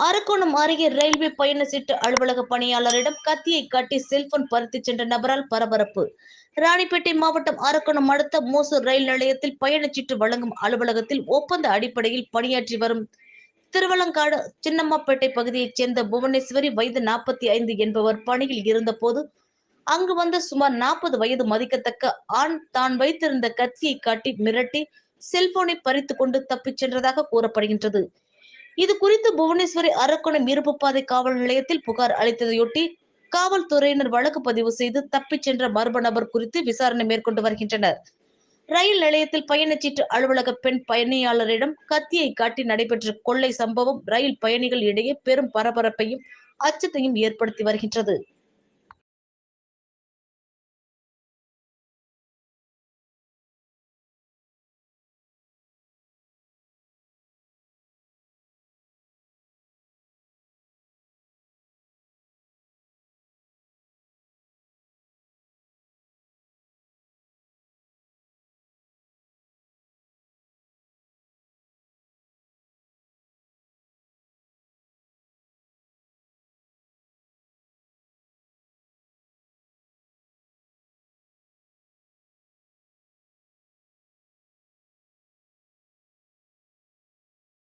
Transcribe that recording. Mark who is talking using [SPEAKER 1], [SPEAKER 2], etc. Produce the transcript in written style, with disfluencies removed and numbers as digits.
[SPEAKER 1] அரக்கோணம் அருகே ரயில்வே பயண சீட்டு அலுவலக பணியாளரிடம் கத்தியை காட்டி செல்போன் பறித்துச் சென்ற நபரால் பரபரப்பு. ராணிப்பேட்டை மாவட்டம் அரக்கோணம் அடுத்த மோசூர் ரயில் நிலையத்தில் பயணச்சீட்டு வழங்கும் அலுவலகத்தில் ஒப்பந்த அடிப்படையில் பணியாற்றி வரும் திருவலங்காடு சின்னம்மாப்பேட்டை பகுதியைச் சேர்ந்த புவனேஸ்வரி வயது 45 என்பவர் பணியில் இருந்தபோது அங்கு வந்த சுமார் 40 வயது மதிக்கத்தக்க ஆண் தான் வைத்திருந்த கத்தியை காட்டி மிரட்டி செல்போனை பறித்துக் கொண்டு தப்பிச் சென்றதாக கூறப்படுகின்றது. இது குறித்து புவனேஸ்வரி அரக்கோணம் இருப்புப்பாதை காவல் நிலையத்தில் புகார் அளித்ததையொட்டி காவல்துறையினர் வழக்கு பதிவு செய்து தப்பிச் சென்ற மர்ம நபர் குறித்து விசாரணை மேற்கொண்டு வருகின்றனர். ரயில் நிலையத்தில் பயணச்சீட்டு அலுவலக பெண் பயணியாளரிடம் கத்தியை காட்டி நடைபெற்ற கொள்ளை சம்பவம் ரயில் பயணிகள் இடையே பெரும் பரபரப்பையும் அச்சத்தையும் ஏற்படுத்தி வருகின்றது.